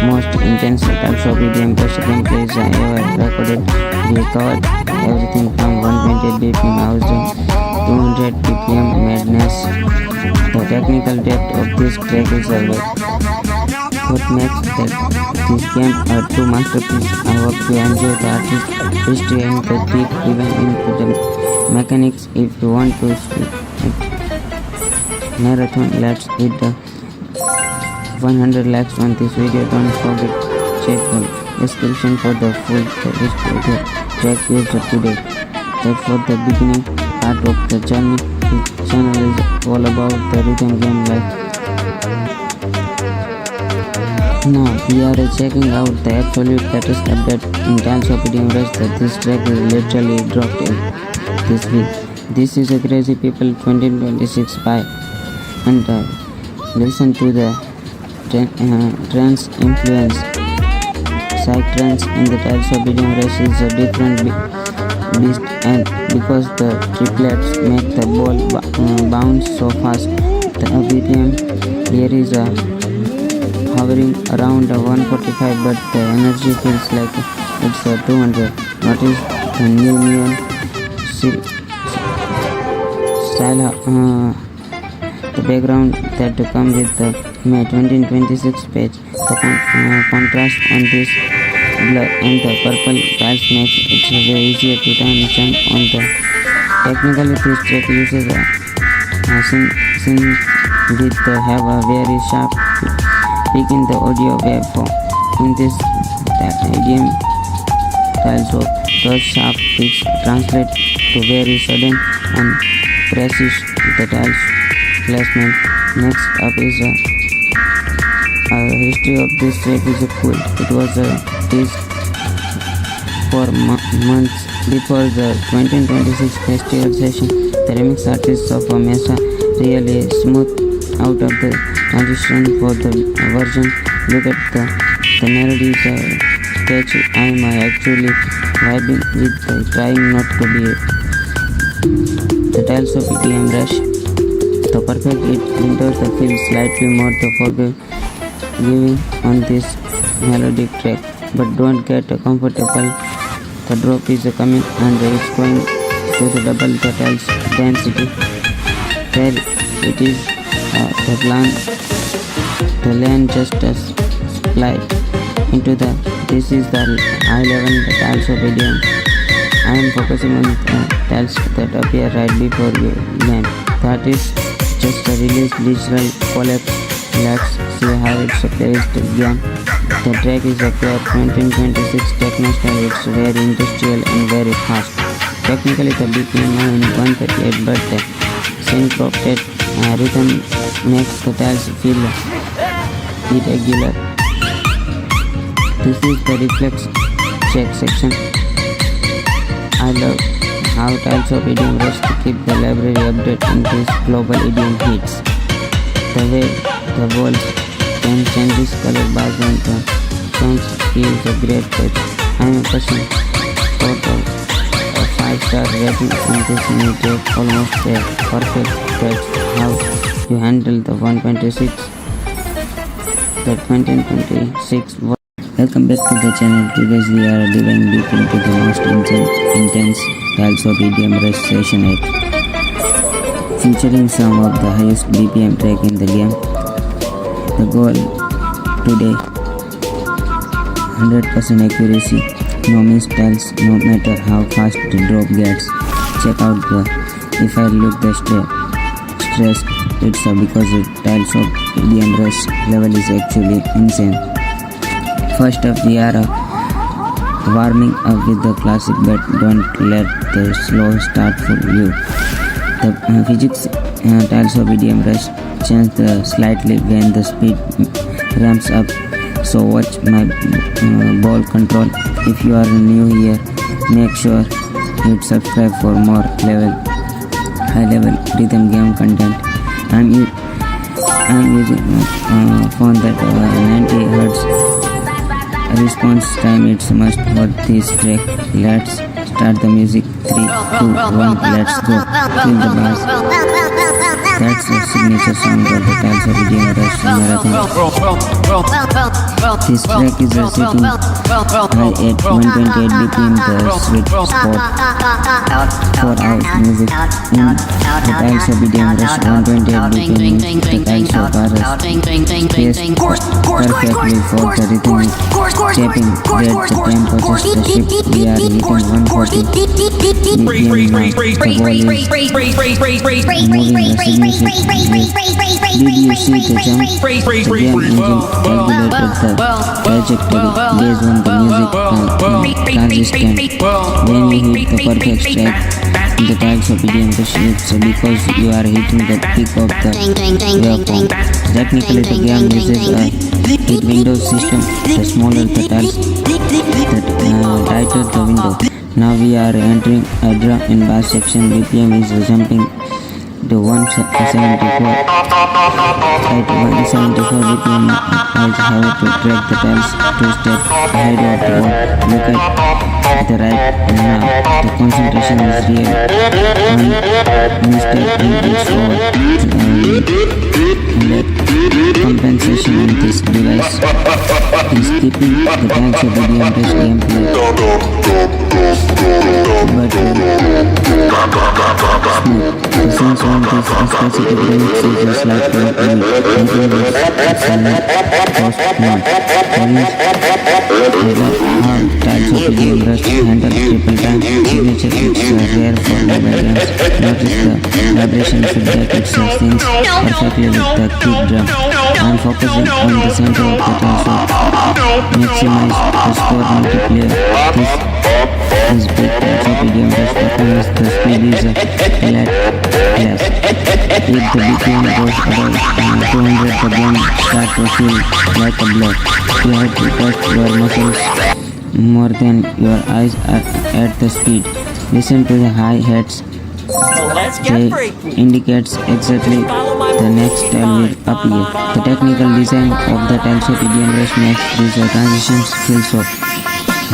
most intense types of EDM Rush gameplays ever recorded. We covered everything from 128 BPM house to 200 BPM madness. The technical depth of this track is what makes this game a true masterpiece. I hope you enjoy the artist's history and the deep even into the mechanics. If you want to marathon, let's hit the 100 likes on this video. Don't forget to check the description for the full history of the track used today. That's for the beginning part of the journey. This channel is all about the rhythm game life. Now we are checking out the absolute latest update in terms of EDM Rush that this track is literally dropped in this week. This is a Crazy People 2026 by and listen to the trance influence. Psytrance in the types of EDM Rush is a different beast, and because the triplets make the ball bounce so fast, the BPM here is hovering around 145, but the energy feels like it's 200. Notice the new neon style, the background that come with the May 2026 page. The contrast on this blur and the purple tiles makes it way easier to jump on the. Technically, this track uses a synth with have a very sharp peak in the audio waveform. In this EDM Tileshop, those sharp peaks translate to very sudden and precise the tiles placement. Next up is a history of this track is cool. It was teased for months before the 2026 festival session. The remix artists of Mesa really smooth out of the transition for the version. Look at the melody is catchy. I'm actually vibing with trying not to be the tiles of EDM Rush. The perfect it enters the feel slightly more the forgiving on this melodic track, but don't get comfortable. The drop is coming and it's going to the double the tiles density. There it is. The lane just slide into the. This is the high level the tiles of EDM. I am focusing on the tiles that appear right before you land. That is just a released digital collapse. Let's see how it's plays the game. The track is a pure 2026 techno style. It's very industrial and very fast. Technically the BPM now in 138, but the syncopated rhythm makes the tiles feel irregular. This is the reflex check section. I love how tiles of EDM Rush to keep the library update in these global EDM hits. The way the walls can change this color bars and the songs gives a great touch. I am a person sort of a 5-star rating in this new track, almost a perfect touch. How you handle the 126, the 2026. Welcome back to the channel. Today we are diving deep into the most intense tiles of EDM Rush Session 8, featuring some of the highest BPM track in the game. The goal today, 100% accuracy, no missed tiles, no matter how fast the drop gets. Check out the if I look the stressed, it's because the tiles of EDM Rush level is actually insane. First up, we are warming up with the classic, but don't let the slow start fool you. The physics tiles of EDM Rush change slightly when the speed ramps up, so watch my ball control. If you are new here, make sure you subscribe for more high level rhythm game content. I'm using a phone that 90 Hz response time. It's must for this track. Let's start the music. 3, 2, 1, let's go. Feel the bass. That's the signature sound of the tiles of EDM Rush marathon. This track is sitting high at 128 BPM, the sweet spot for house music. In the tiles of EDM Rush, 128 BPM means the tiles of RS plays perfectly for the rhythmic tapping where the tempo just a shift. We are hitting 140 BPM now. The ball is moving significantly. Did you see the jump? The game engine calculated the trajectory based on the music consistent. When you hit the perfect strike in the tiles of EDM Rush, it's because you are hitting the peak of the waveform. Technically, the game uses a hit window system. The smaller the tiles, the tighter the window. Now we are entering a drum and bass section. BPM is jumping to 174. At 174 BPM, I have to track the tiles 2 steps ahead of the ball. Look at the right now. The concentration is real. One mistake and it's over. Compensation on this device is keeping the tiles of the EDM Rush gameplay, but smooth. The sense on this specific remix is just like the silent post mode. How tiles of EDM Rush handle triple time signature. It's rare for mobile games. Notice the vibration feedback. It syncs perfectly with the kick drum. I'm focusing on the center of the tiles to maximize the score multiplayer. This big tiles of EDM Rush performance. The speed is flat. Yes. If the BPM goes above 200, the game starts to feel like a block. You have to trust your muscles more than your eyes at the speed. Listen to the hi-hats. They indicates exactly the next tile will appear. The technical design of the tiles of EDM Rush makes these transitions feel so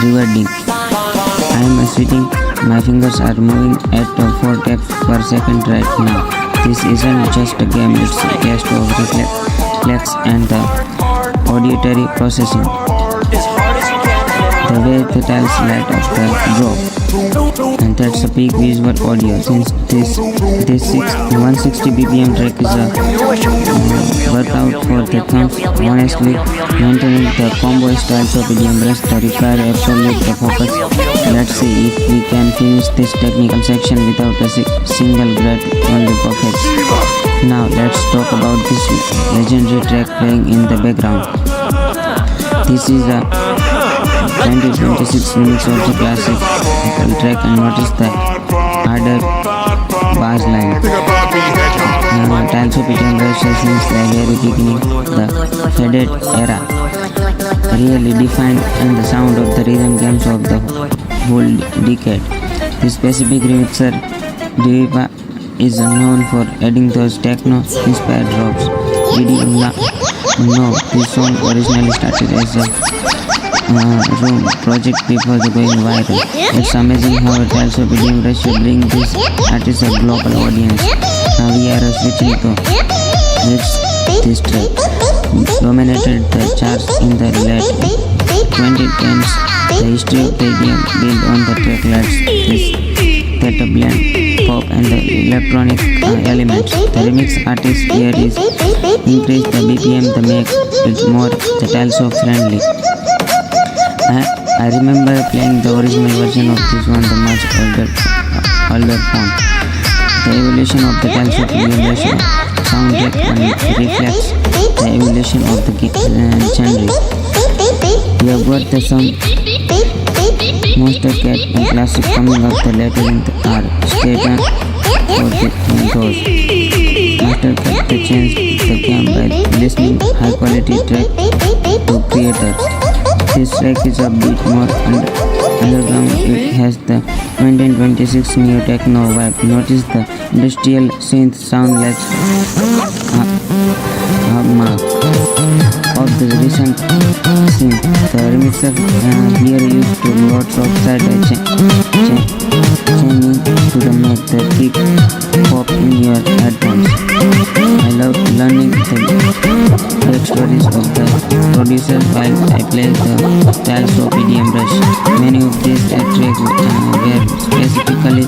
rewarding. I am sitting. My fingers are moving at 4 taps per second right now. This isn't just a game, it's a test of reflex and the auditory processing. The way the tiles light up the drop. And that's a peak visual audio. Since this 160 BPM track is a workout for the thumbs, honestly, maintaining the combo styles of EDM Rush require absolute focus. Let's see if we can finish this technical section without a single breath, only perfect. Now let's talk about this legendary track playing in the background. This is a 2026 minutes also classic track, and notice the harder bass line. Tiles of EDM Rush since the very beginning, the faded era really defined and the sound of the rhythm games of the whole decade. This specific remixer Diva is known for adding those techno-inspired drops. Did you know this song originally started as a room project before the going viral? It's amazing how tiles of EDM Rush bring this artist a global audience. Now we are switching to this track. Dominated the charts in the late 2010s. The history of the EDM built on the track lets that blend pop and the electronic elements. The remix artist here is increase the BPM to make it more the tiles of friendly. I remember playing the original version of this on the much older phone. The evolution of the tiles of EDM Rush soundtrack and reflects the evolution of the genre. We have got the some Monster Cat and classic coming up the later in the R. Stay tuned for those. Master Cat they changed the game by listening high quality track to creators. This track is a bit more underground. It has the 2026 new techno vibe. Notice the industrial synth sound like hallmark of the recent synth. The remixer here used to lots of side chaining to make the kick pop in your headphones. I love learning the backstories of the producers while I play the Tileshop EDM Rush. Many of these tracks were specifically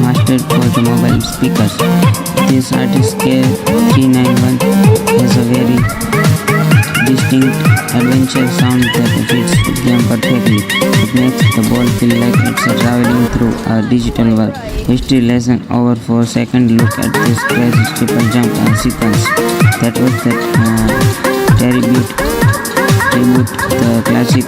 mastered for the mobile speakers. This artist K391 has a very distinct adventure sound that fits the game perfectly. It makes the ball feel like it's traveling through a digital world. History lesson over 4 second look at this crazy triple jump sequence. That was the tribute the classic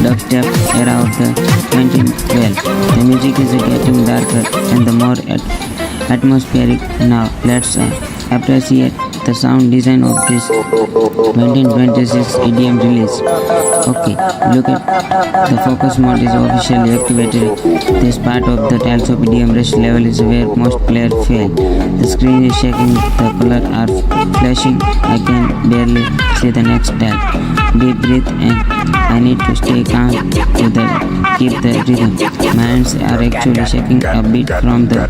dubstep era of the 2012. The music is getting darker and the more atmospheric now. Let's appreciate the sound design of this 1926 EDM release. Okay, look at the focus mode is officially activated. This part of the Tileshop EDM Rush level is where most players fail. The screen is shaking, the colors are flashing, I can barely see the next tile. Deep breath and I need to stay calm to keep the rhythm. My hands are actually shaking a bit from the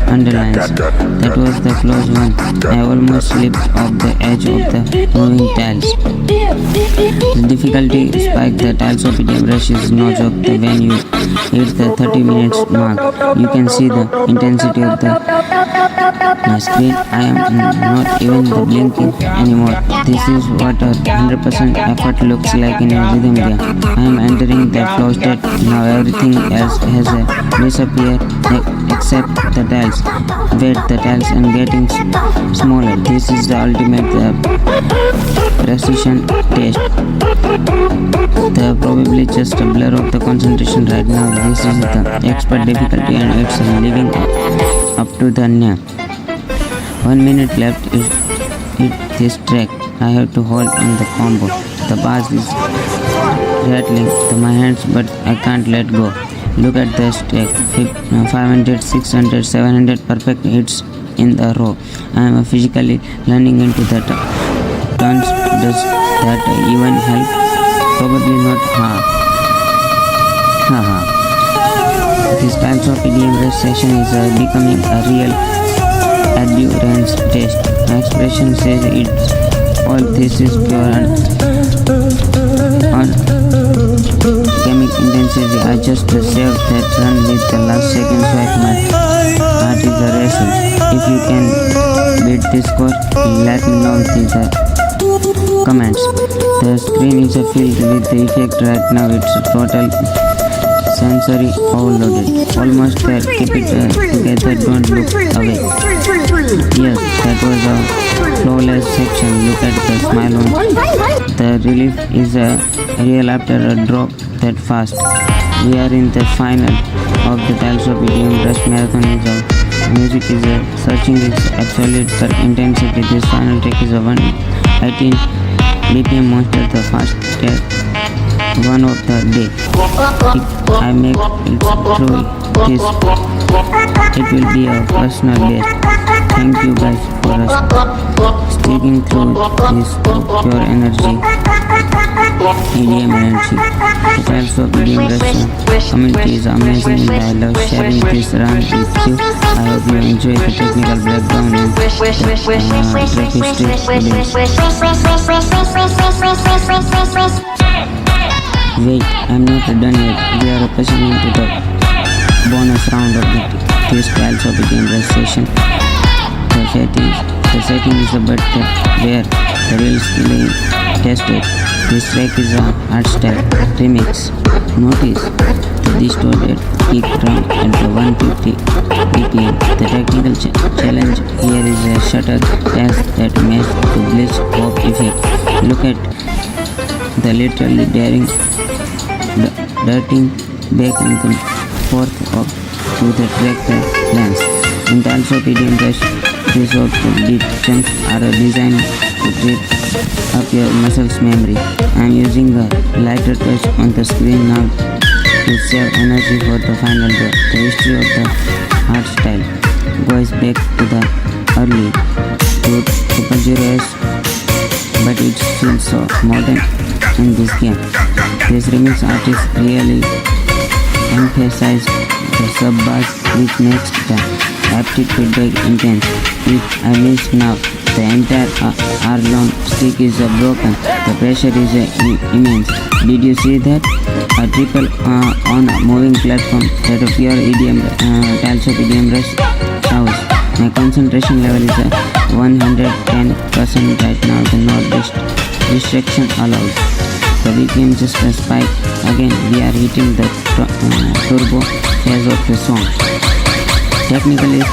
underlines. That was the close one. I almost slipped off the edge of the moving tiles. The difficulty spike the Tileshop EDM Rush is no joke. When you hit the 30 minutes mark, you can see the intensity of the screen. I am not even blinking anymore. This is what a 100% effort looks like in a rhythm game. I am entering the flow state. Now everything else has disappeared except the tiles. Wait, the tiles and getting smaller. This is the ultimate precision test. The probably just a blur of the concentration right now. This is the expert difficulty and it's living up to the name. 1 minute left is this track. I have to hold on the combo. The bass is rattling to my hands but I can't let go. Look at the stack. 500, 600, 700 perfect hits in a row. I am physically learning into the turns. Does that even help? Probably not. This Tileshop EDM Rush session is becoming a real Adherence test. My expression says it's all this is pure and chemic intensity. I just saved that run with the last second swipe. My heart is racing. If you can beat this score, let me know in the comments. The screen is filled with the effect right now. It's total sensory overloaded. Almost there. Keep it together. Don't look away. Yes, that was a flawless section. Look at the smile on. The relief is real after a drop that fast. We are in the final of the Tileshop EDM Rush marathon. Music is searching its absolute intensity. This final track is a 118 BPM monster, the fastest one of the day. If I make it through this, it will be a personal best. Thank you guys for sticking through this pure energy, EDM energy. The Tileshop EDM Rush community is amazing and I love sharing this run with you. I hope you enjoy the technical breakdown and track history. Wait, I'm not done yet. We are proceeding to the bonus round of this Tileshop EDM Rush session. The setting is a but where the real skill is tested. This track is a hardstyle remix. Notice the distorted kick drum at the 150 BPM. The technical challenge here is a shutter test that makes the glitch pop effect. Look at the literally darting back and forth to the track lens. In Tileshop EDM Rush, these of the beat chunks are designed to trip up your muscles memory. I am using a lighter touch on the screen now to save energy for the final draw. The history of the hardstyle goes back to the early 2000s, but it feels so modern in this game. This remix artist really emphasized the sub bass, which makes the haptic feedback intense. it I missed now. The entire R-long stick is broken. The pressure is immense. Did you see that? A triple on a moving platform that a pure EDM Tileshop EDM Rush house. My concentration level is 110% right now. The no distraction allowed. The BPM just a spike. Again, we are hitting the turbo phase of the song. Technically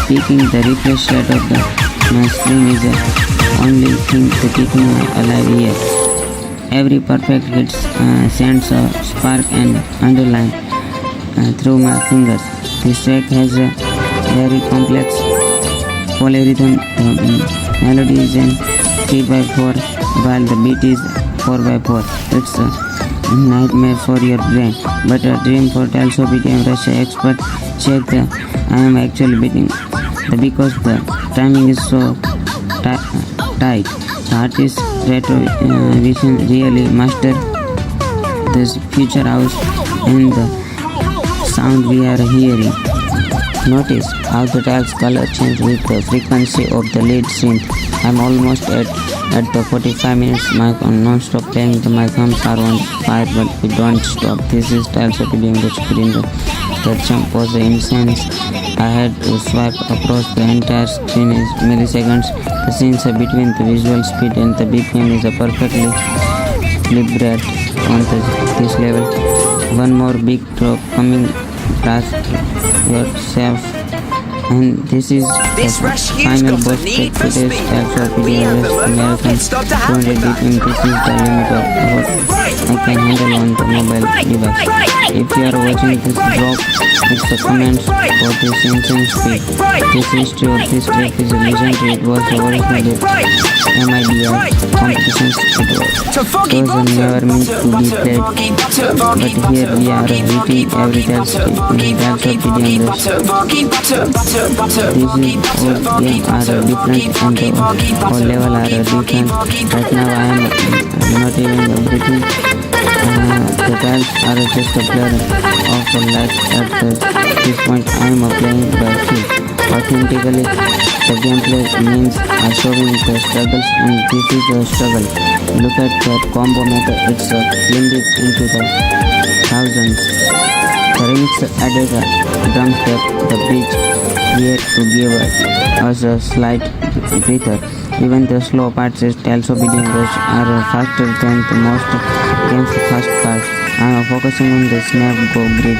speaking, the refresh rate of my screen is the only thing to keep me alive here. Every perfect hit sends a spark and underline through my fingers. This track has a very complex polyrhythm. The melody is in 3/4 while the beat is 4/4. It's a nightmare for your brain, but a dream for Tileshop EDM Rush expert. Check the I am actually beating because the timing is so tight. The artist retro vision really mastered this future house and the sound we are hearing. Notice how the tiles color change with the frequency of the lead synth. I'm almost at the 45 minutes mark on non-stop playing. My thumbs are on fire, but we don't stop. This is Tileshop EDM Rush. The jump was insane. I had to swipe across the entire screen in milliseconds. The scenes between the visual speed and the BPM is perfectly deliberate on this level. One more big drop coming. Trust yourself. And this is the final boss track. Today's Tileshop EDM Rush marathon 200 BPM. This is the limit of what I can handle on the mobile device. If you are watching this drop, it's the comments for this insane speed. This history of this track is legendary. It was originally MIDI competitions. It was never meant to be played, but here we are hitting every Tileshop EDM Rush. This is all game are different and the all level are different. Right now I am not even everything. The tiles are just a blur of the light at this point. I am playing by feel. Authentically, the gameplay means showing the struggles, and this is a struggle. Look at the combo method, it's blended into the thousands. The remix added a drum step, the bridge here to give us a slight breather. Even the slow parts is Tileshop EDM Rush are faster than the most game's fast parts. I am focusing on the snap go grid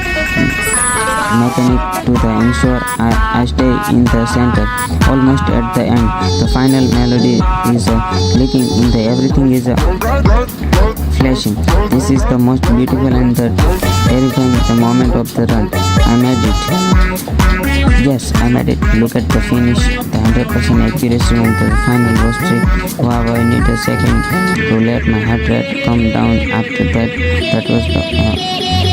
mechanic to ensure I stay in the center. Almost at the end, the final melody is clicking in the everything is flashing. This is the most beautiful and the terrifying the moment of the run. I made it. Yes, I made it. Look at the finish, the 100% accuracy on the final boss trick. Wow, I need a second to let my heart rate come down. After that, that was the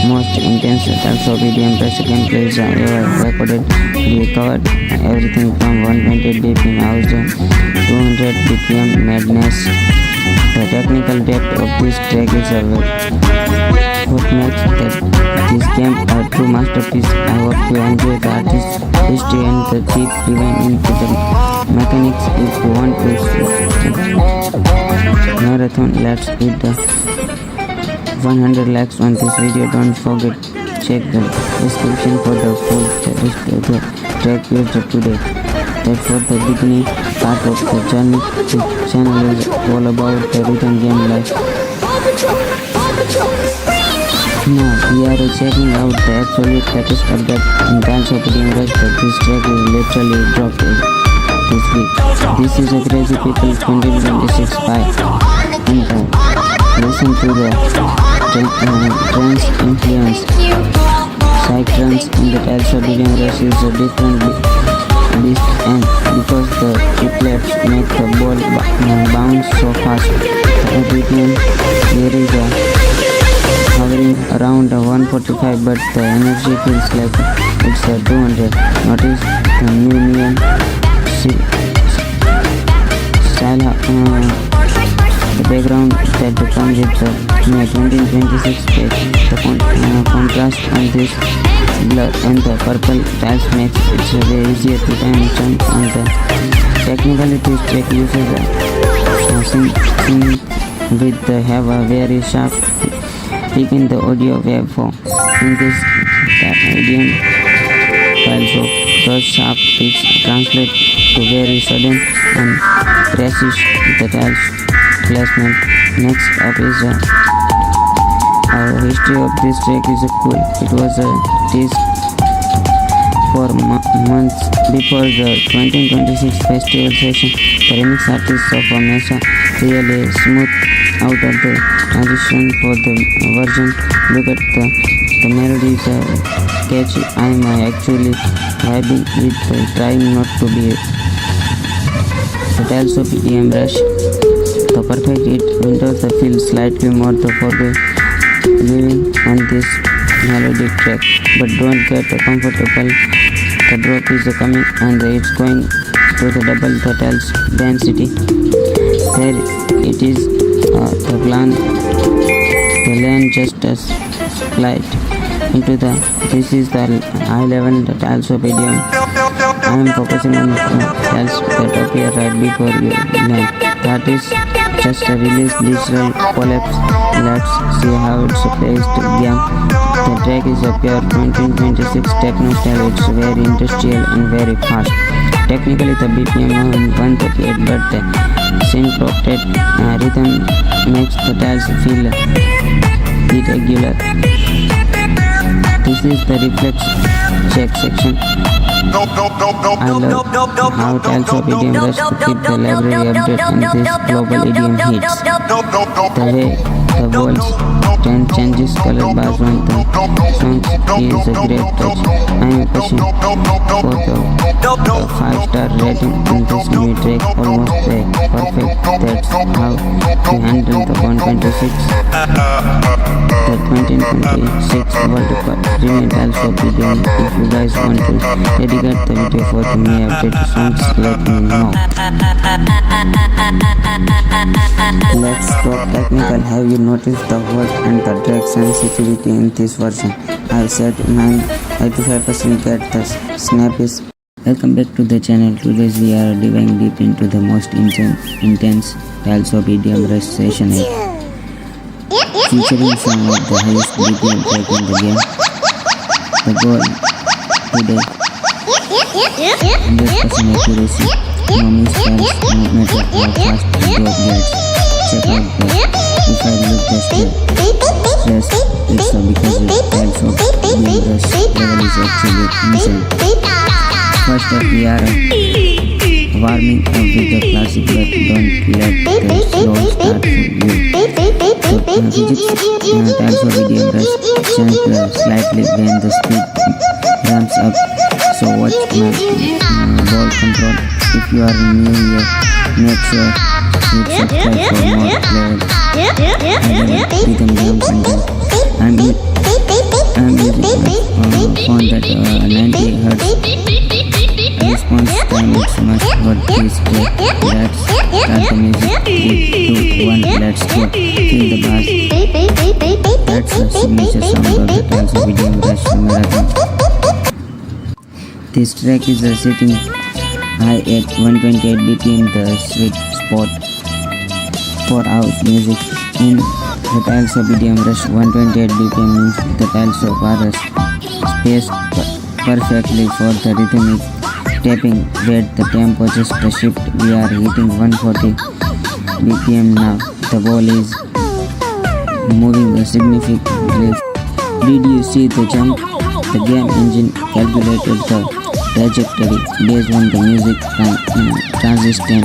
most intense Tileshop EDM Rush gameplays I ever recorded. We covered everything from 120 BPM house to 200 BPM madness. The technical depth of this track is what makes this game a true masterpiece. I hope you enjoy the artist's history and the deep dive into the mechanics. If you want to marathon, let's hit the 100 likes on this video. Don't forget check the description for the full track used today. That's for the beginning part of the journey. This channel is all about the rhythm game life. Now we are checking out the absolute latest update in Tileshop EDM Rush. This track is literally dropped this week. This is a crazy people 2026 by and listen to the trance influence. Psytrance in the Tileshop EDM Rush is a different beast, and because the triplets make the ball bounce so fast, the BPM there is a hovering around 145, but the energy feels like it's 200. Notice the new neon style, the background that comes with the May 2026 page. The contrast on this blur and the purple tiles makes it very easier to jump on the. Technically, this track uses a sync with the have a very sharp peak in the audio waveform. In this EDM Tileshop, those sharp peaks translate to very sudden and precise the tiles placement. Next up is our history of this track is cool. It was a tease for months before the 2026 festival session. The remix artists of Mesa really smooth out of the transition for the version. Look at the melody is catchy. I am actually vibing with trying not to be the Tileshop EDM Rush. The perfect hit windows the feel slightly more the forgiving on this melodic track, but don't get comfortable. The drop is coming and it's going to the double the tiles density. There it is, the lane just a slide into the. This is the high level the Tileshop EDM. I am focusing on tiles that appear right before you land. That is just a release digital collapse. Let's see how it's placed game. The track is a pure 2026 techno style. It's very industrial and very fast. Technically the BPM is 138, but the syncopated rhythm makes the tiles feel irregular. This is the reflex check section. I love how Tileshop EDM Rush to keep the library update on these global EDM hits. The way the world's trend changes color bars on the songs is a great touch. I am pushing for the 5-star rating in this new track, almost perfect. That's how we handle the 126. The 2026 World Cup Premium Tileshop EDM. If you guys want to dedicate the video for the new update songs, let me know. Let's talk technical. Have you noticed the word and the drag sensitivity in this version? I said 95% get the snappies. Welcome back to the channel. Today we are diving deep into the most intense Tileshop EDM Rush session 8, featuring some of the highest BPM track in the game. The goal today 100% accuracy, no misfiles, no matter how fast the drop gets. Check out that. If I look the stress, it's because the Tileshop EDM Rush level is actually insane. First up we are warming up with the classic, but don't let the slow start you. Physics Tileshop EDM Rush change slightly when the speed ramps up, so watch my ball control. If you are new here, make sure you subscribe for more levels. Rhythm jumps and then I'm using a phone that 90 Hz response time. It's much but please play. Let's start the music. 3, 2, 1, let's go. Feel the bass. That's the signature sound of the Tileshop EDM Rush marathon. This track is sitting high at 128 BPM, the sweet spot for house music. In the Tileshop EDM Rush, 128 BPM means the Tileshop are spaced perfectly for the rhythmic tapping. Where the tempo just a shift. We are hitting 140 BPM now. The ball is moving significantly. Did you see the jump? The game engine calculated the trajectory based on the music transistor.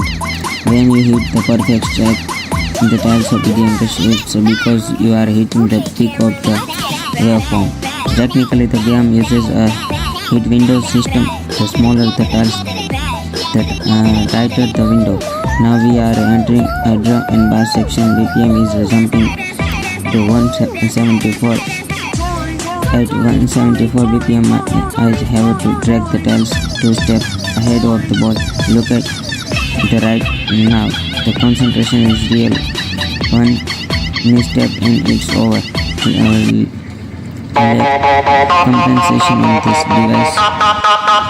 When you hit the perfect track in the Tileshop EDM Rush, it's because you are hitting the peak of the waveform. Technically, the game uses a hit window system. The smaller the tiles, the tighter the window. Now we are entering a drum and bass section. BPM is jumping to 174. At 174 BPM, I have to drag the tiles 2 steps ahead of the ball. Look at the right now. The concentration is real. One misstep and it's over. compensation on this device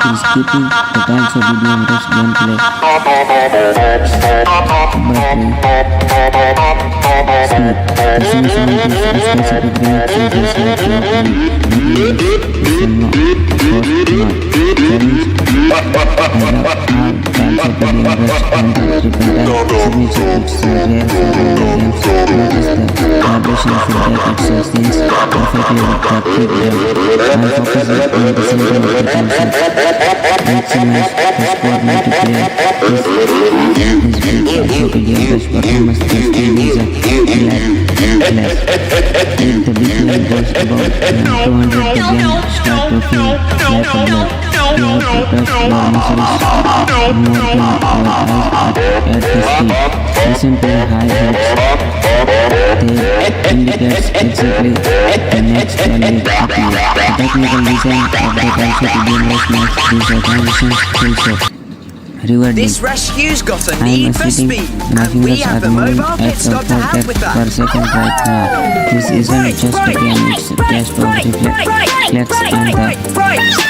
is keeping the tiles of EDM Rush gameplay smooth. The same sound is a specific range features like your signature it's rare for all games. Notice the vibration feedback it sustains perfectly with the kick drum. While focusing on the center of the console, maximize the squad multiplayer. This is video Rush performance testing is a class. If the BPM goes above 200, the game starts to feel like a blow. You have to touch your muscles more than your eyes at the speed. Listen to the high hits. They indicate exactly the next value appear. The technical design of the Tileshop EDM Rush makes these transitions Tileshop rewarding. This rescue's got a I am need for sitting, speed. my We fingers have are the moving mobile at pit a stop to 4 help taps with per that. second right now. This isn't just a game, it's a test of reflex and the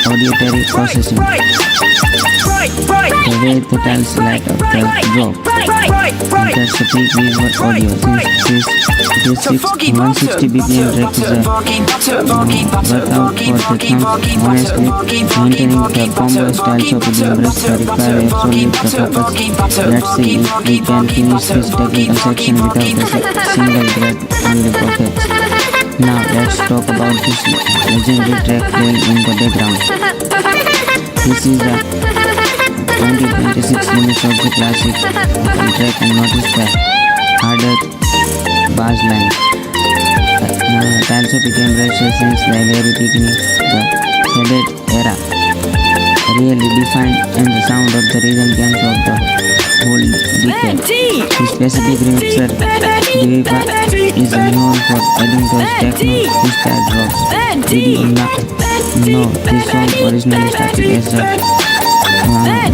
auditory processing. The way the tiles light up the drop. That's the peak visual audio. This 160 BPM track is a workout for the thumb. Honestly, maintaining the combo styles of EDM Rush require absolute focus. Let's see if we can finish this technical section without a single thread on the pockets. Now let's talk about this legendary track playing in the background. This is the 20-26 minutes of the classic track and notice the harder bass line. Tileshop EDM Rush since the very beginning, the faded era really defined and the sound of the rhythm games of the whole decade. The specific remixer Divipa is known for adding those techno-style drops. Did you know this song originally started as a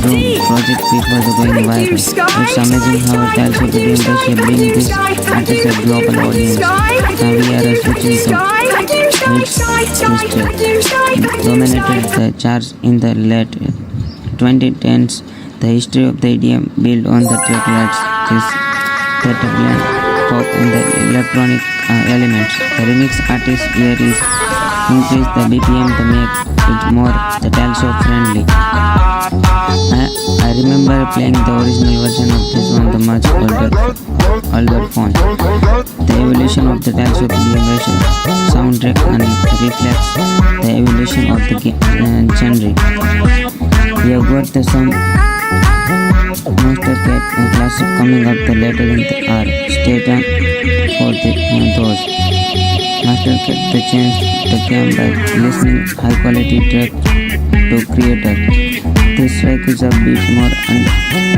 drone project before the going viral? It's amazing how Tileshop EDM Rush bring this artist a global audience. Now we are switching to this track dominated the charts in the late 2010s. The history of the EDM built on the track lights is that blend pop and the electronic elements. The remix artist here is increase the BPM to make it more the Tileshop friendly. I remember playing the original version of this on the much older phone. The evolution of the Tileshop EDM Rush soundtrack and reflects the evolution of the genre. We have got the some Monster Cat classic coming up the later in the hour. Stay tuned for those. Master Cat the change the game by listening high quality track to creator. This track is a bit more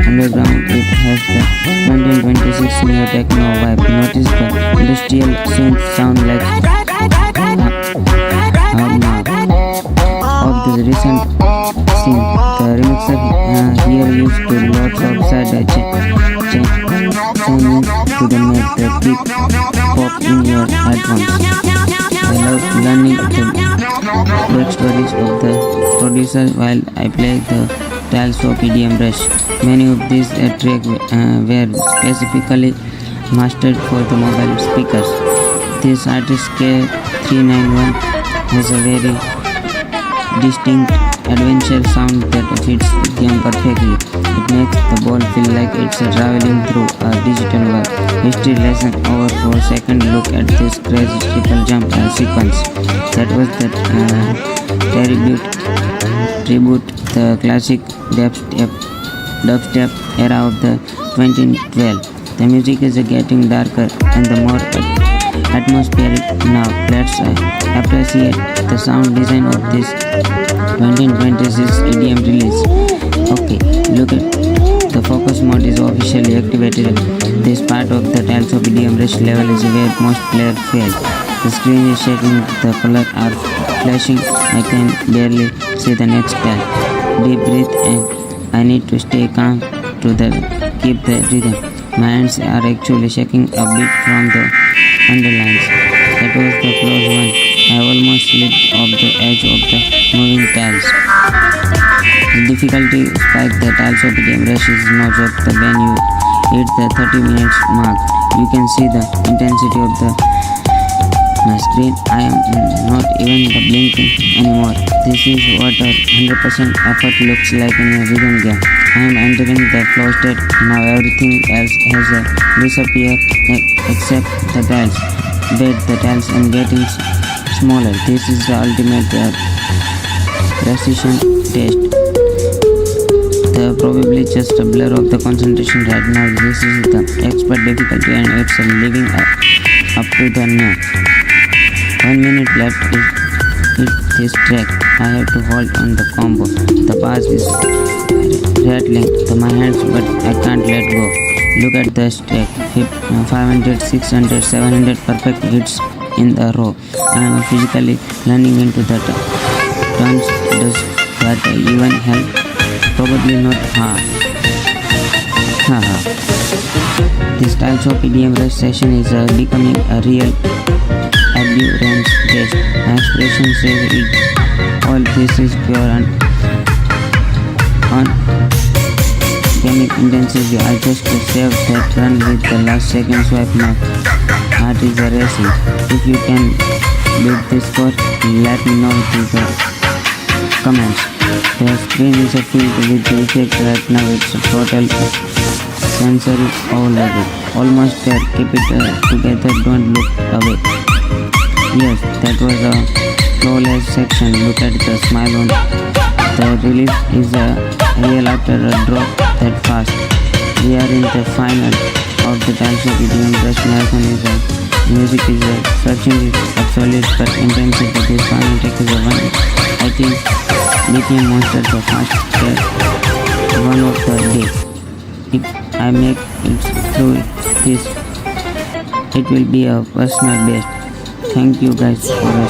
underground. It has the 2026 neo techno vibe. Notice the industrial synth sound like of the recent scene. The remixer here used to lots of side chaining to the make the kick pop in your headphones. I love learning the backstories of the producer while I play the Tileshop EDM Rush. Many of these tracks were specifically mastered for the mobile speakers. This artist K391 has a very distinct adventure sound that fits the game perfectly. It makes the ball feel like it's traveling through a digital world. History lesson over 4 second look at this crazy triple jump sequence. That was the tribute the classic dubstep era of the 2012. The music is getting darker and the more atmospheric now. Let's appreciate the sound design of this 2026 EDM release. Okay, look at the focus mode is officially activated. This part of the Tileshop EDM Rush level is where most players fail. The screen is shaking, the colors are flashing, I can barely see the next tile. Deep breath and I need to stay calm to keep the rhythm. My hands are actually shaking a bit from the underlines. That was the close one. I almost slip of the edge of the moving tiles. The difficulty spike the Tileshop EDM Rush is no joke. When you hit the 30 minutes mark, you can see the intensity of the screen. I am not even the blinking anymore. This is what a 100% effort looks like in a rhythm game. I am entering the flow state. Now everything else has disappeared except the tiles. Bed, the tiles and getting smaller. This is the ultimate precision test. Probably just a blur of the concentration right now. This is the expert difficulty and it's living up to the new. 1 minute left is this track. I have to hold on the combo. The bass is rattling to my hands but I can't let go. Look at the stack. 500, 600, 700 perfect hits in a row. I am physically running into the turns. Does that even help? Probably not. This Tileshop EDM Rush session is becoming a real Adherence test. My expression says it all. This is pure and gamic intensity. I just saved that run with the last second swipe. My heart is racing. If you can beat this score, let me know in the comments. The screen is filled with the effect right now. It's a total sensory overload. Almost there. Keep it together. Don't look away. Yes, that was a flawless section. Look at the smile on the relief is real after a drop that fast. We are in the final of the Tileshop EDM Rush marathon. Music is searching its absolute but intensity. This final take is a one. I think BPM Monster the fast one of the day. If I make it through this, it will be a personal best. Thank you guys for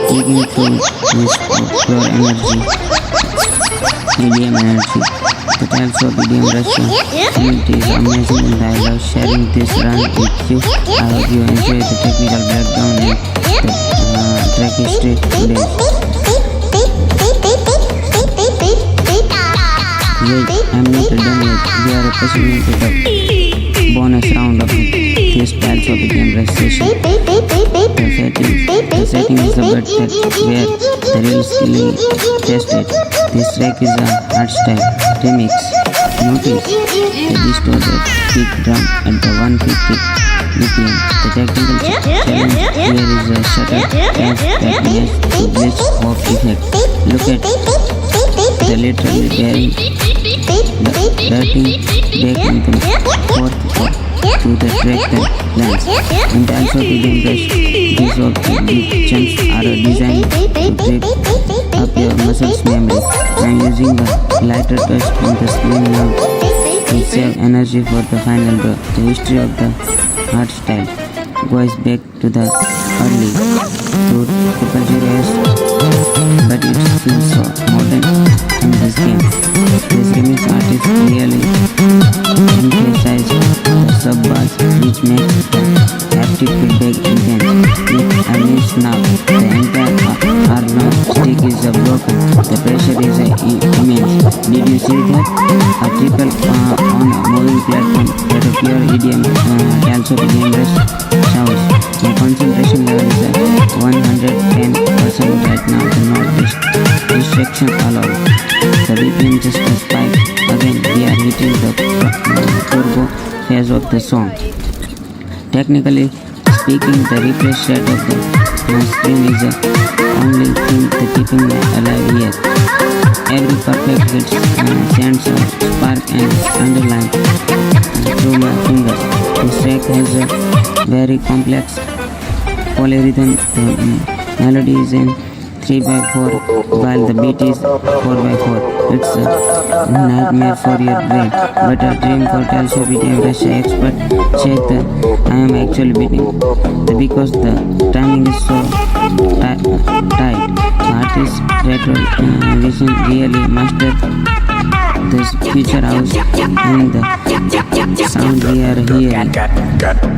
sticking to this pure energy, EDM energy. The Tileshop EDM Rush community is amazing and I love sharing this run with you. I hope you enjoy the technical breakdown and the track history today. Wait, I'm not done yet. We are proceeding to the bonus round of this Tileshop EDM Rush session. The setting is the bed that where the real skill is tested. This track is a hardstyle remix. Notice the distorted kick drum at the 150 BPM. The technical challenge here is a shutter dance that has the glitch of effect. Look at the literally bearing the dirty back into fourth to the track that lands. And also EDM Rush, these of the big chunks are designed to break up your muscles memory. I am using a lighter touch on the screen now to save energy for the final draw. The history of the hardstyle goes back to the early 2000s, but it feels so modern in this game. This remix artist really emphasized the sub-bass, which makes the haptic feedback intense. If I miss now, the entire arm stick is broken. The pressure is immense. Did you see that? A trickle on a moving platform that a pure EDM, Tileshop EDM Rush sounds. My concentration level is 110% right now. The not distraction allowed. The BPM just a spike. Again, we are hitting the turbo phase of the song. Technically speaking, the refresh rate of my screen is the only thing that keeping me alive here. Every perfect hit sends a spark and underline through my fingers. This track has a very complex polyrhythm. The melody is in 3/4 while the beat is 4/4. It's a nightmare for your brain, but a dream for Tileshop EDM Rush expert. Check that I am actually beating because the timing is so tight. The artist retro vision really mastered this future house and the sound we are hearing.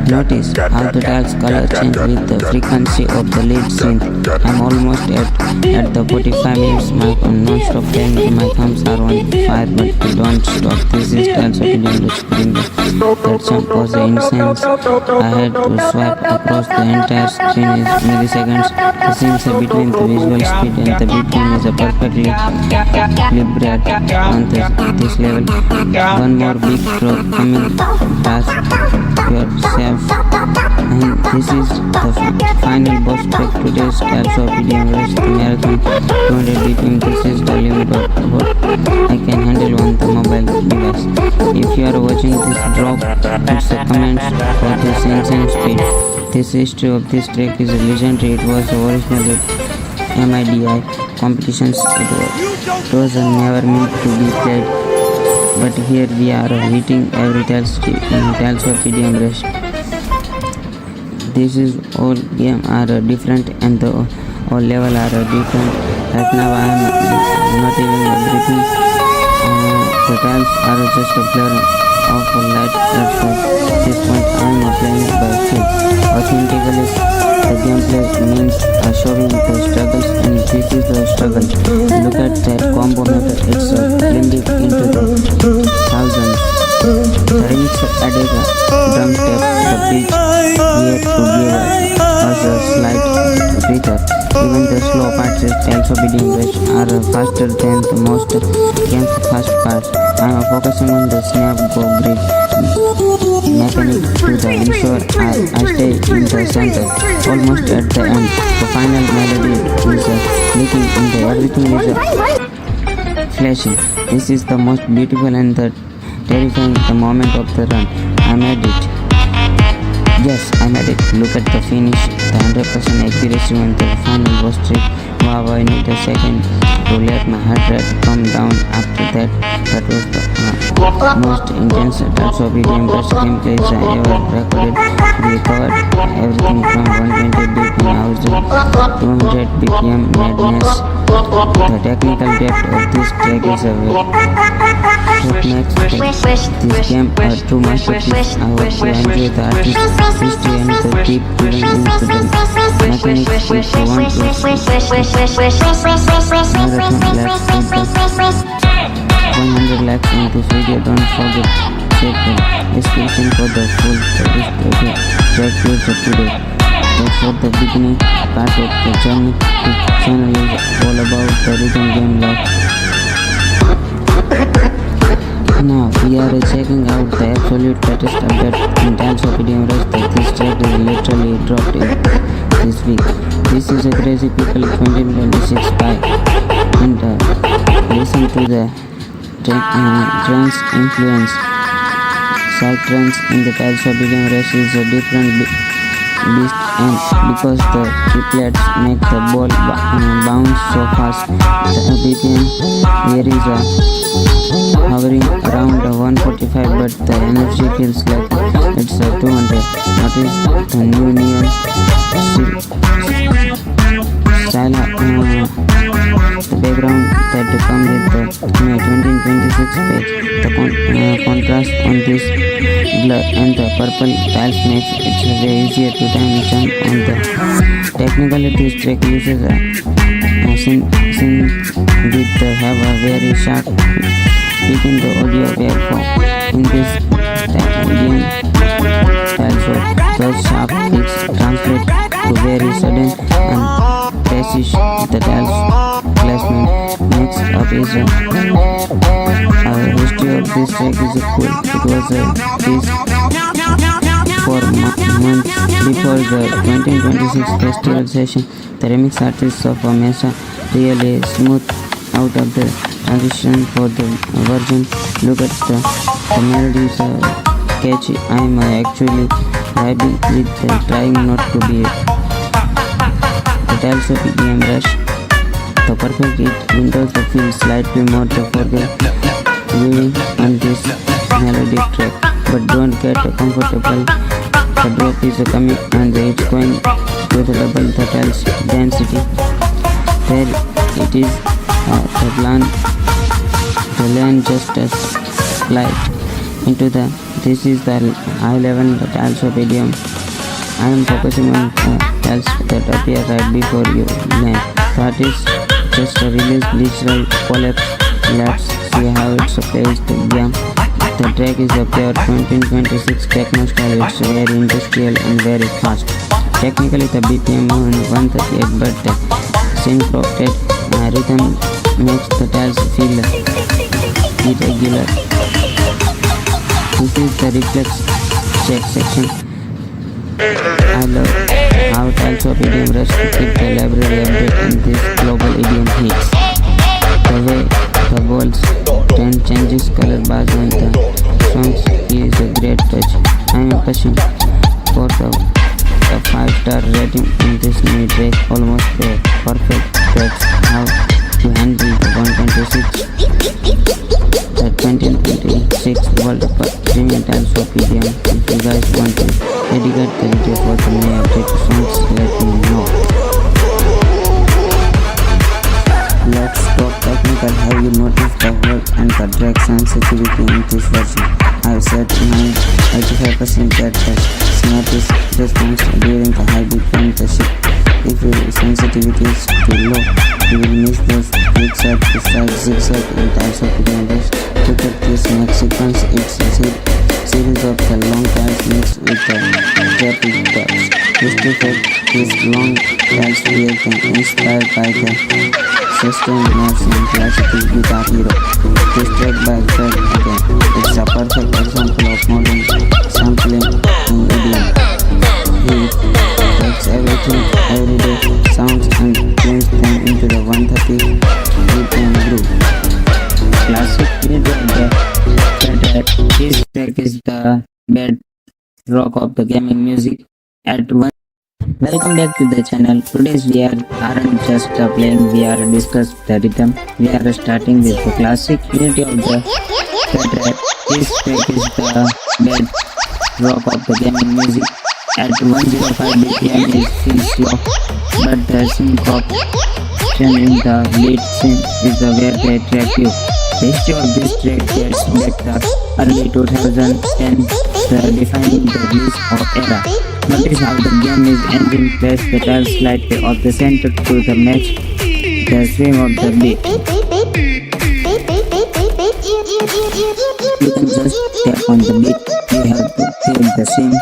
Notice how the dial's color change with the frequency of the lead synth. I'm almost at the 45 minutes mark on non-stop playing. My thumbs are on fire, but they don't stop. This is also video screen. That jump was incense. I had to swipe across the entire screen in milliseconds. The syncs between the visual speed and the BPM is a perfectly calibrated on this level. One more big stroke coming past yourself, and this is the final boss track to today's Tileshop EDM Rush marathon 200 BPM. This is the limit of what I can handle on the mobile device. If you are watching this, drop its comments for this insane speed. This history of this track is legendary. It was originally MIDI competitions. It was never meant to be played, but here we are hitting every Tileshop EDM Rush. This is all game are different and the all level are different. Right now I am not even breathing. The tiles are just a blur of light. At this point I am playing by feel. Authentically, the gameplay means showing the struggles, and this is the struggle. Look at that combo method, it's blended into the thousands. The remix added a drum tape, the beat here to give us a slight breather. Even the slow parts of Tileshop EDM Rush are faster than the most game's fast parts. I am focusing on the snap go grid mechanic to ensure I stay in the center, almost at the end. The final melody is leaking and everything is flashing. This is the most beautiful and the terrifying the moment of the run. I made it. Yes, I made it. Look at the finish, the 100% accuracy on the final boss trick. Wow, I need a second to let my heart rate come down. After that, that was the most intense Tileshop EDM Rush gameplays I ever recorded. We covered everything from 120 BPM house to 200 BPM madness. The technical depth of this track is a what makes this game a true masterpiece. I hope you enjoy the artist's history and the deep diving into the mechanics. If you want to marathon, let's hit the 100 likes on this video. Don't forget to check the description for the full track user today. That's for the beginning part of the journey. This channel is all about the rhythm game life. Now we are checking out the absolute latest update in Tileshop EDM Rush that this track is literally dropped in this week. This is a crazy people 2026 by and listen to the trance influence. Side trance in the Tileshop EDM Rush is a different beast, and because the triplets make the ball bounce so fast, the BPM here is hovering around 145, but the energy feels like it's 200. Notice the new neon style, the background that come with the May 2026 page. The contrast on this blur and the purple tiles makes it way easier to time jump on the technically. This track uses a synth with have a very sharp peak in the audio waveform. In this EDM Tileshop, those sharp peaks translate to very sudden and precision. The tiles placement makes up is history of this track is cool. It was released for months before the 2026 festival session. The remix artists of Mesa really smooth out of the transition for the version. Look at the melodies catchy. I am actually vibing with trying not to be the Tileshop EDM Rush. The perfect windows feel slightly more forgiving on this melodic track, but don't get comfortable. The drop is coming and it's going with double the tiles density. There it is, the plan The lane just a slide into the. This is the high level Tileshop EDM. I am focusing on tiles that appear right before you land. That is just a release digital collapse. Let's see how it's plays the game. The track is a pure 2026 techno style. It's very industrial and very fast. Technically the BPM on 138, but the syncopated rhythm makes the tiles feel irregular. This is the reflex check section. I love how Tileshop EDM Rush to keep the library update in these global EDM hits. The way the walls turn changes color bars on the songs is a great touch. I am pushing for a 5-star rating in this new track. Almost a perfect tracks how to handle the 2026 World Cup Premium Tileshop EDM. If you guys want to dedicate the video for the new update songs, let me know. Let's talk technical. Have you noticed the hold and the drag sensitivity in this version? I have set 85% that the snap is response during the high beat and the shift. If your sensitivity is too low, you will miss those clicks at the side zigzag in Tileshop EDM Rush. Look at this next sequence. It's a series of the long tiles mixed with the rapid taps. This effect is long tiles created inspired by the sustained notes in classical Guitar Hero. This track by Fred again. It's a perfect example of modern sampling in EDM. He takes everything, everyday sounds and turns them into the 130 BPM groove. Classic video this track is the bedrock of the gaming music at one. Welcome back to the channel. Today's we aren't just playing, we are discussing the rhythm. We are starting with the classic unity of the track. This track is the bedrock of the gaming music. At 105 BPM it feels slow, but the syncopation in the lead synth is very attractive. The history of this track dates back to early 2010s, defining the release of era. Notice how the game is engine plays the tiles slightly off the center to the match the swing of the beat. You can just tap on the beat, you have to feel the swing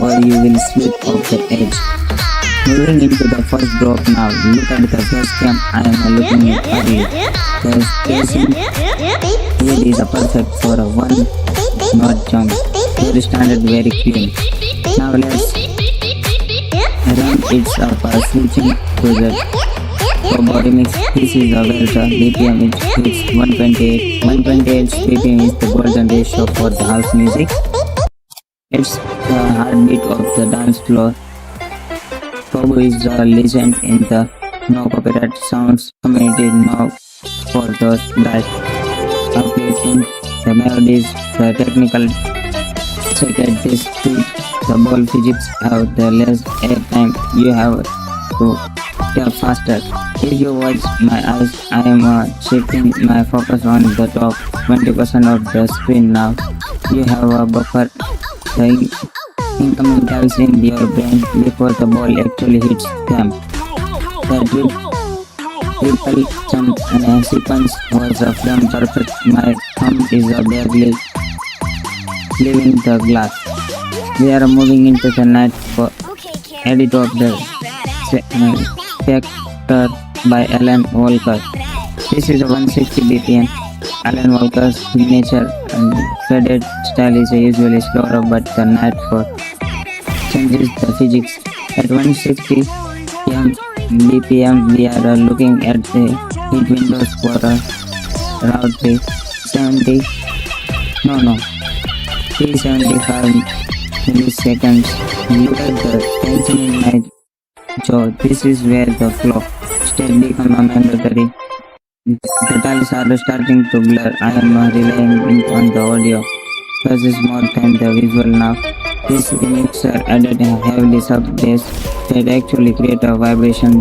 or you will slip off the edge. Moving into the first drop now, look at the first cam I am looking at early. The spacing here is perfect for a one-knot jump. Very standard, very clean. Now let's run it up switching to the body mix. This is where the BPM is 128. 128 BPM is the golden ratio for the house music. It's the heartbeat of the dance floor. Bobo is a legend in the no copyright sounds community now for those that updating the melodies, the technical check at this speed, the ball physics have the less airtime, you have to tap faster. If you watch my eyes, I am shifting my focus on the top 20% of the screen now. You have a buffer. The incoming tiles in your brain before the ball actually hits them. The triple jump sequence was a frame perfect. My thumb is barely leaving the glass. We are moving into the night for edit of the Spectre by Alan Walker. This is a 160 BPM. Alan Walker's signature and faded style is usually slower, but the night for changes the physics. At 160 BPM we are looking at the heat windows for around 375 milliseconds. Look at the tension in my jaw. This is where the flow state becomes mandatory. The tiles are starting to blur. I am relying on the audio. This is more than the visual now. This remixer added a heavily sub bass that actually create a vibration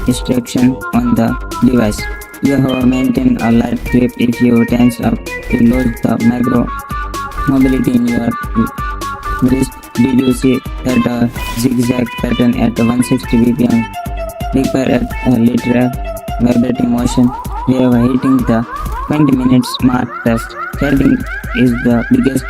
distraction on the device. You have maintain a light grip. If you tense up, you lose the macro mobility in your wrist. Did you see that zigzag pattern at 160 bpm? Repair at a literal vibrating motion. We are hitting the 20 minutes mark test. Threading is the biggest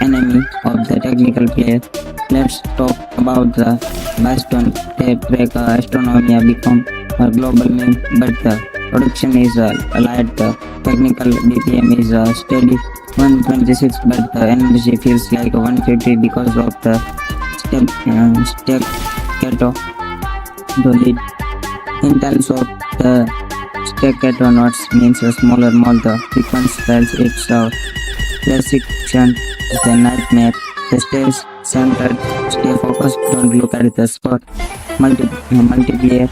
enemy of the technical player. Let's talk about the Boston tape break. Astronomy become a global meme, but the production is light. The technical BPM is steady 126, but the energy feels like 150 because of the staccato lead. In terms of the staccato notes means a smaller mode. The frequency styles it's a precision is the nightmare. The stairs centered, stay focused, don't look at the spot. Multiplayer,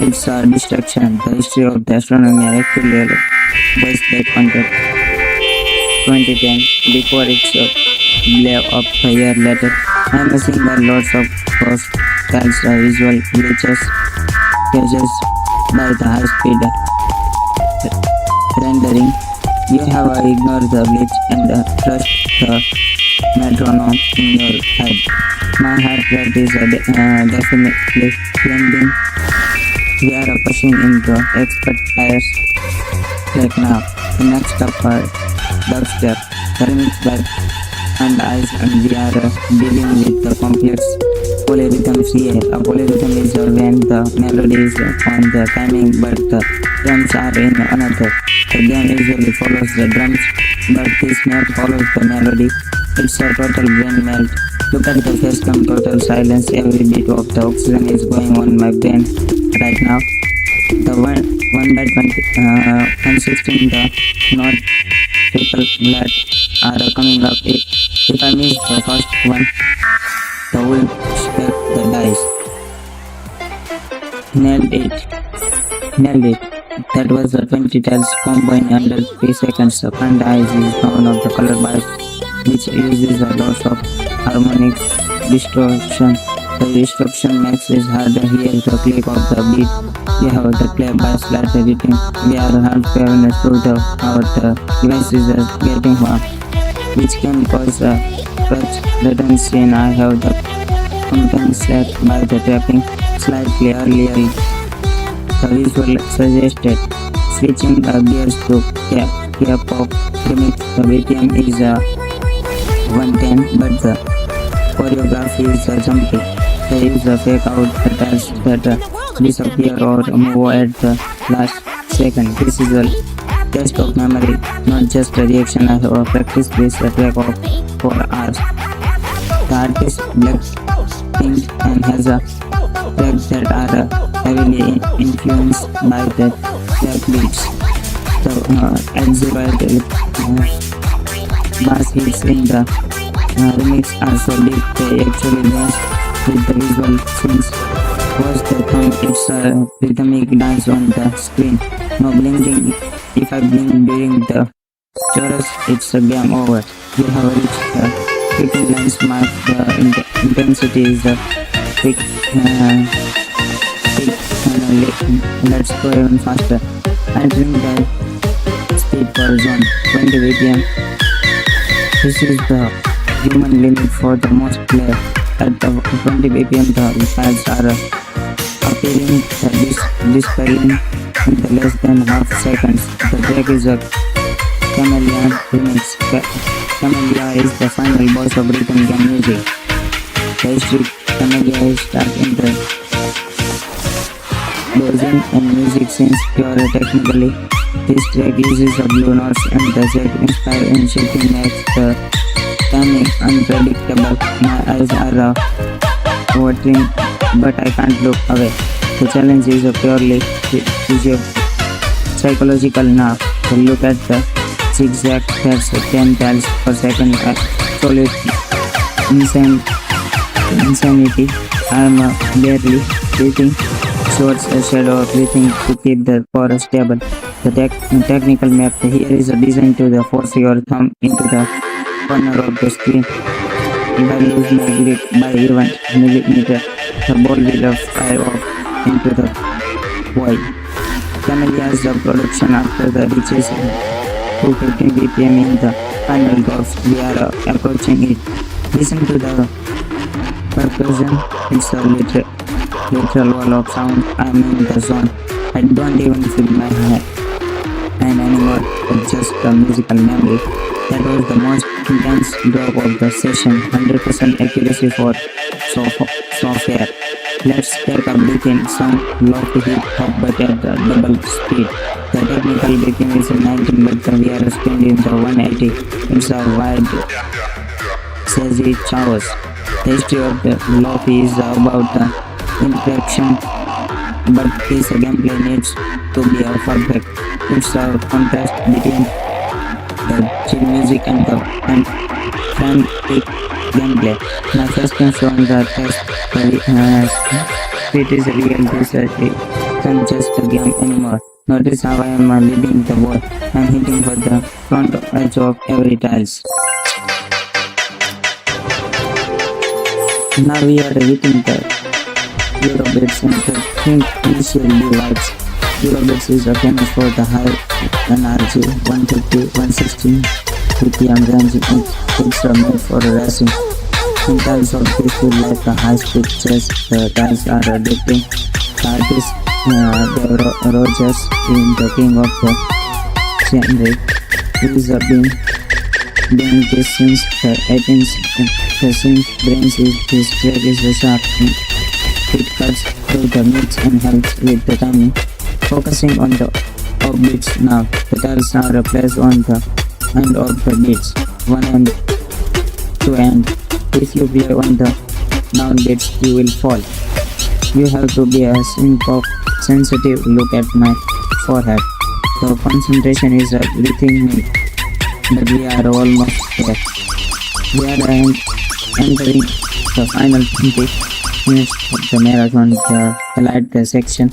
it's a distraction. The history of the astronomy actually goes back on the 2010 before it's a blow up a year later. I'm seeing that lots of course tells visual glitches caused by the high speed rendering. You have ignored the glitch and trust the metronome in your head. My heart rate is definitely climbing. We are pushing into expert tires right now. The next up are dubstep, remix back and eyes, and we are dealing with the complex polyrhythms here. A polyrhythm is when the melody is on the timing but the drums are in another. The game usually follows the drums, but this map follows the melody. It's a total brain melt. Look at the facecam, total silence. Every bit of the oxygen is going on my brain right now. The 1 by 116, the not triple flat are coming up. If I miss the first one, the whole stack the dice. Nailed it. That was the 20 tiles combined under 3 seconds. The front eyes is one of the color bias, which uses a lot of harmonic distortion. The distortion makes it harder here the click of the beat. We have the play by slash editing. We are halfway through our device is getting warm, which can cause a touch latency, and I have the compensate by the tapping slightly earlier. The visual suggested switching gears to K-pop remix. The BPM is 110, but the choreography is jumpy. They use the fake out the tiles that disappear or move at the last second. This is a test of memory, not just a reaction. I have practiced this track for hours. The artist Blackpink and has a tracks that are heavily influenced by the rap beats. The exhibit bass hits in the remix are so deep they actually dance with the visual scenes. Watch the thumb, it's a rhythmic dance on the screen. No blinking. If I blink during the chorus, it's a game over. You have reached the quick lens mark. The intensity is a quick. Let's go even faster. Entering the speed for zone 20 bpm. This is the human limit for the most player. At the 20 bpm, the files are appearing dispelling in the less than half seconds. The track is a Chameleon remix. Camellia is the final boss of rhythm game music. The history Camellia is stuck in the dozing and music since pure technically. This track uses the blue notes and the Z inspired and shifting makes the timing unpredictable. My eyes are watering, but I can't look away. The challenge is purely psychological now. So look at the zigzag, that's 10 tiles per second. Absolute insanity. I am barely breathing, shorts a shadow of breathing to keep the core stable. The technical map here is designed to force your thumb into the corner of the screen. If I lose my grip by even a millimeter, the ball will fire off into the void. Camellia's the production after the reaches 215 BPM in the final drops. We are approaching it. Listen to the percussion. It's a literal wall of sound. I'm in the zone. I don't even feel my hand anymore. It's just a musical memory. That was the most intense drop of the session. 100% accuracy for software. Let's take a break in some low-to hip hop but at the double speed. The technical breaking is 19 but we are speed in the 180. It's a wide sassy chaos. The history of the lofi is about the interaction, but this gameplay needs to be a perfect. It's a contrast between the chill music and the frantic gameplay. My first answer on the test it is real. This isn't just a game anymore. Notice how I am leading the ball. I am hitting for the front edge of every tiles. Now we are hitting the Eurobits and the think initial lights. Eurobits is famous for the high energy 150-160 BPM range. It's made for racing. In terms of this feel like a high-speed chase, the tiles are addicting. The artist Rogers in the king of the genre. He's been doing this since the 18th. The synth brains his track is sharp. It cuts through the mix and helps with the timing. Focusing on the offbeats now. The tiles are placed on the end of the beats, one end to end. If you play on the down beats, you will fall. You have to be a sensitive. Look at my forehead. The concentration is everything me, but we are almost there. We are entering the final 20 minutes of the marathon. The highlight section.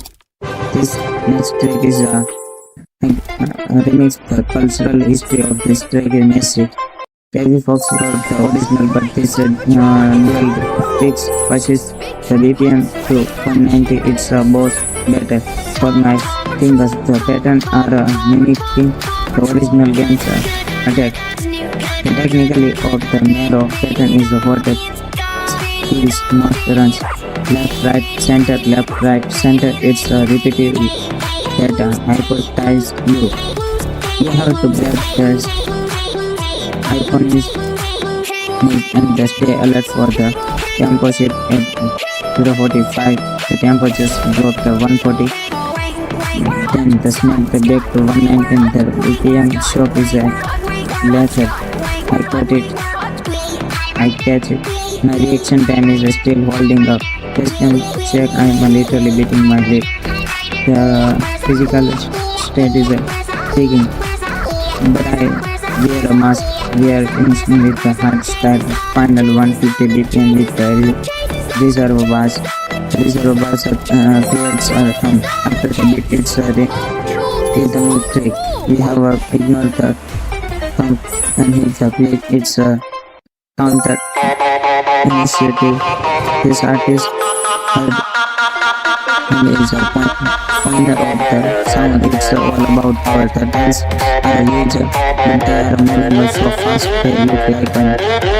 This next track is a remix. The cultural history of this track is massive. Heavy Fox wrote the original, but this dual fix pushes the BPM to 190. It's both better for my fingers. The patterns are mimicking the original game's attack. The technically of the narrow pattern is what kills most runs. Left, right, center, left, right, center. It's repetitive that hypnotize you. You have to break the icon is made and just stay alert for the tempo shift at 0.45. The tempo just dropped to 140. Then the snap the back to 119. The BPM shop is a laser. I cut it. I catch it. My reaction time is still holding up. Just check, I am literally beating my lip. The physical state is taking, but I wear a mask. We are finishing with the hard style. Final 150 BPM with the reserve bars. Reserve bars creates after the beat. It's a rhythm trick. We have ignored the thump and hit the click. It's a counter initiative. This artist is a pointer of the sound. It's all about power. The dance are huge, but they are minimal, so fast they look like an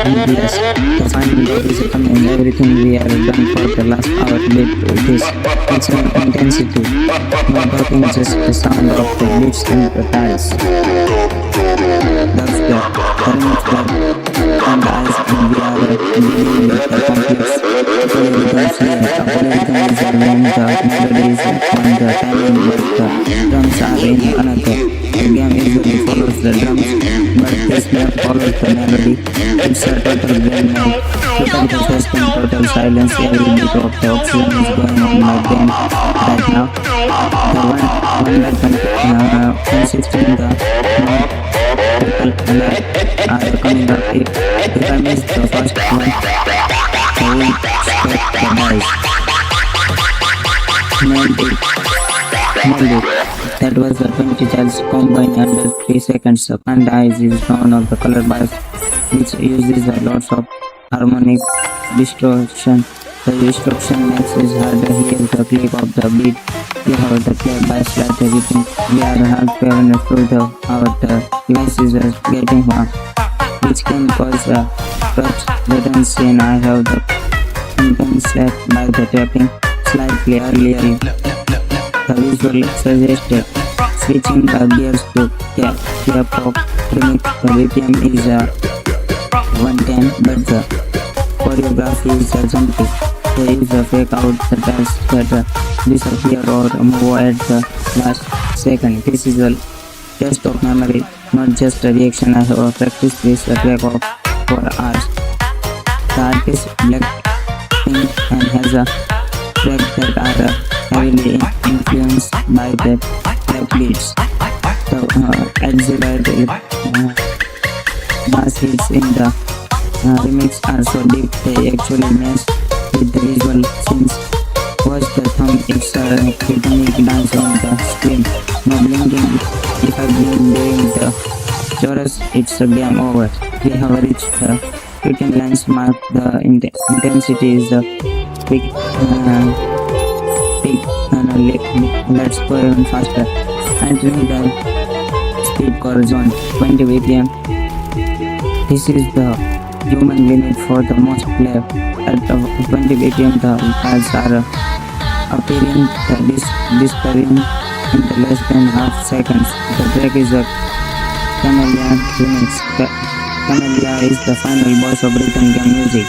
endless. The final dot is coming. Everything we are done for the last hour with this. It's an intensity. No talking, just the sound of the beats and the tiles. That's the current club and the eyes, and we are dealing with the complex polyrhythms here. The polyrhythm is when the melody is on the timing, but the drums are in another. The game usually follows the drums, but this game follows the melody. It's a total brain melt. Total focus and total silence. Every bit of the oxygen is going on my brain right now. The one that consisting the people are coming up. If I miss the first one, I will stop the dice. Nailed it. That was the 20 tiles combined under 3 seconds. The panda eyes is known of the color bias, which uses lots of harmonic distortion. The distortion makes it harder to hear the click of the beat We have the play by slight editing. We are halfway through our device is getting warm, which can cause touch latency, and I have the content set by the tapping slightly earlier. The visual suggested switching gears to K-pop remix. The BPM is 110, but the choreography is jumpy. There is a fake out the dance that disappear or move at the last second. This is a test of memory, not just a reaction. I have practiced this track for hours. The artist Blackpink and has a track that are heavily influenced by the rap beats. The exhilarating bass hits in the remix are so deep they actually mess with the visual scenes. Watch the thumb, it's a rhythmic dance on the screen. No blinking. If I blink during the chorus, it's a game over. We have reached the quitting lines mark. The intensity is the peak. Let's go even faster. Entering the speedcore zone, 20 BPM. This is the human limit for the most play. At 20 BPM, the files are appearing disappearing in the less than half seconds. The track is a Camellia remix. Camellia is the final boss of rhythm game music.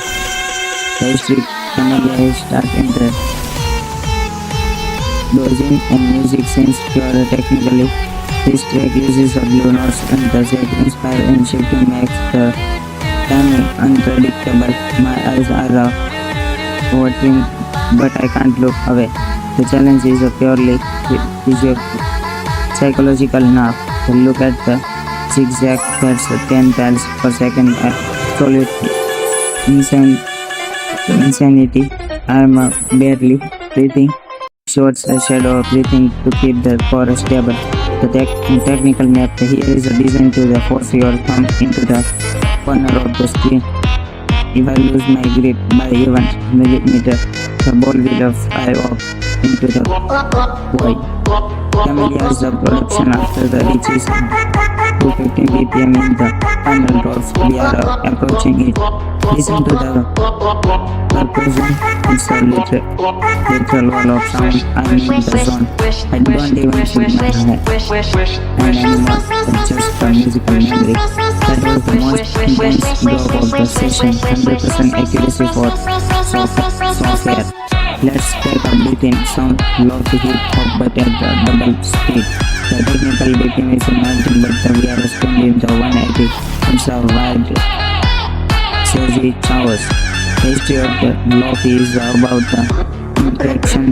The history Camellia is start in the dozing and music since pure technically. This track uses a blue notes and the set inspire and shifting makes the timing unpredictable. My eyes are watering, but I can't look away. The challenge is purely psychological now. To look at the zigzag, that's 10 tiles per second. Absolute insanity. I'm barely breathing. Shorts a shadow of breathing to keep the core stable. The technical map here is designed to force your thumb into the corner of the screen. If I lose my grip by even millimeter, the ball will fly off into the void. Camellia's production after the reaches 215 BPM in the final drops. We are approaching it. Listen to the percussion. It's a literal wall of sound. I'm in the zone. I don't even put my hand anymore. It's just a musical memory. That was the most intense drop of the session. 100% accuracy for software. Let's take a beating sound low to hip hop but at the double speed. The technical beating is nothing but we are spinning the 180. It's a wide Suzy Towers. The history of the lofi is about the interaction,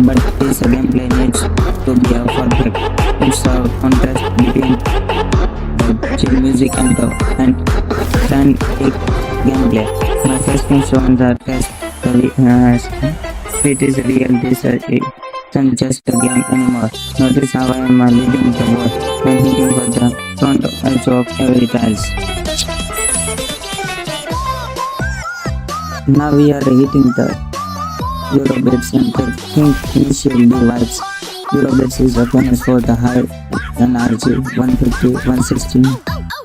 but this gameplay needs to be perfect. It's a contrast between the chill music and the frantic gameplay. My first thing on the test, it is real. This isn't just a game anymore. Notice how I am leading the board and hitting for the front edge of every tiles. Now we are hitting the Eurobits and the initial divides. Eurobits is famous for the high energy 150-116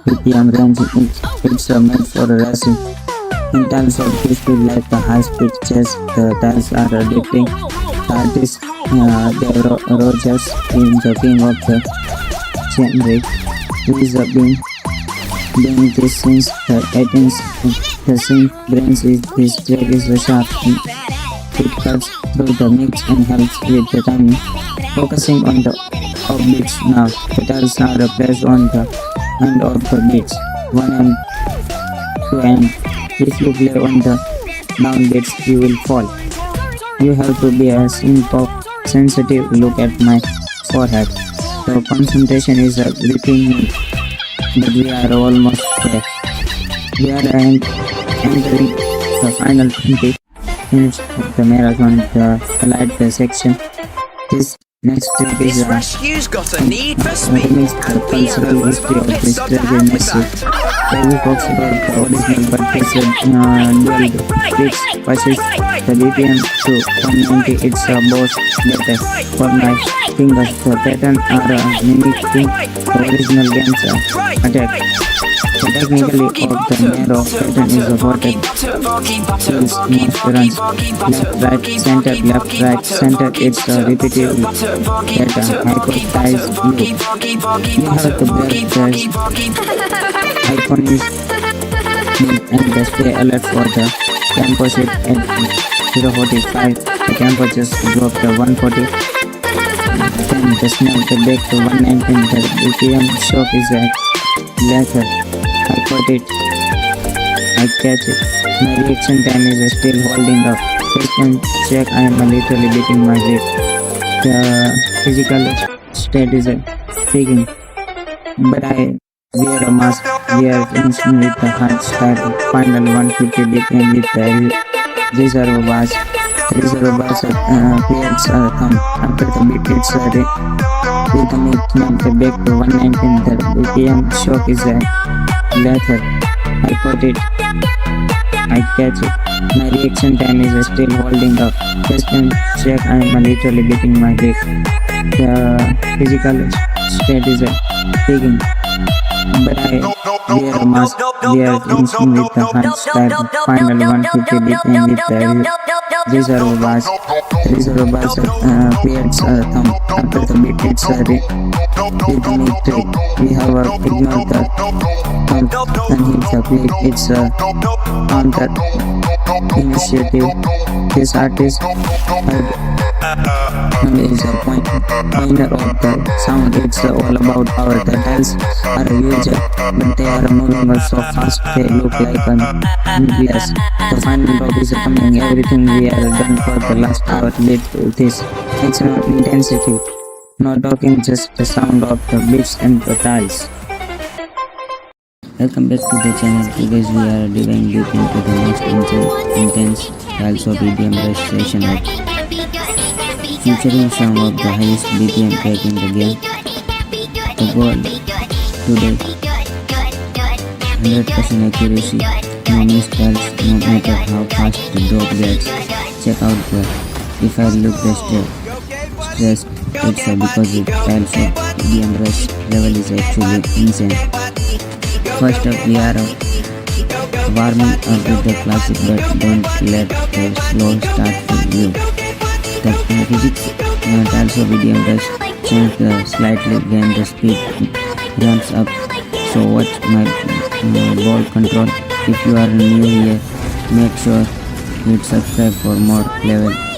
BPM range. It's made for racing. In terms of this speed, like the high-speed chess, the tiles are addicting. The artist Dave Rogers is the king of the genre. He has been doing this since the 18th. The same brains is this track is sharp. It cuts through the mix and helps with the timing. Focusing on the offbeats now. The tiles are placed on the end of the beats, 1 and 2 and. If you play on the downbeats, you will fall. You have to be a sensitive. Look at my forehead. The concentration is gripping me, but we are almost there. We are entering the final 20 minutes of the marathon, the light section. This Next step is This rescue's got a need for speed. remix the cultural history of Let's this start treasure out with massive. that. Heavy talks about the original but takes a dual pitch versus the BPM to 190. It's a boss better for my fingers. The pattern are mimicking the original game's attack. The technically of the narrow pattern is about skills transference. Left, right, center. It's a repetitive data hypothesize loop. You have to bear the icon is and the stay alert for the composite at 045. The camper just dropped the 140. Then the snap the back to 119. The BPM shock is at later. I got it. I catch it. My reaction time is still holding up. Second check, I am literally beating my head. The physical state is speaking. But I wear a mask. We are finishing with the hard style. Final 150 BPM with the reserve bars. Reserve bars appears thumb. After the beat, it's rhythmic snap the back to 119. The BPM shock is later. I got it. I catch it. My reaction time is still holding up. Second check, I am literally beating my head. The physical state is speaking. But I wear a mask. We are finishing with the hard style. Final 150 BPM with the reserve bars. Reserve bars appears thumb. After the beat, it's rhythmic trick. We have ignored the thumb and hit the click. It's on the initiative. This artist is a pointer of the sound. It's all about power. The tiles are huge, but they are moving so fast they look like nucleus. The final drop is coming. Everything we are done for the last hour did this. It's an intensity. Not talking, just the sound of the beats and the tiles. Welcome back to the channel. Today we are diving deep into the most intense styles of EDM Rush session act, featuring some of the highest BPM track in the game. The goal today, 100% accuracy, no misstyles, no matter how fast the drop gets. Check out the if I look the stressed, it's because the styles of EDM Rush level is actually insane. First up, we are warming up with the classic, but don't let the slow start fool you. The physics tiles of EDM Rush change slightly when the speed ramps up, so watch my ball control. If you are new here, make sure you subscribe for more level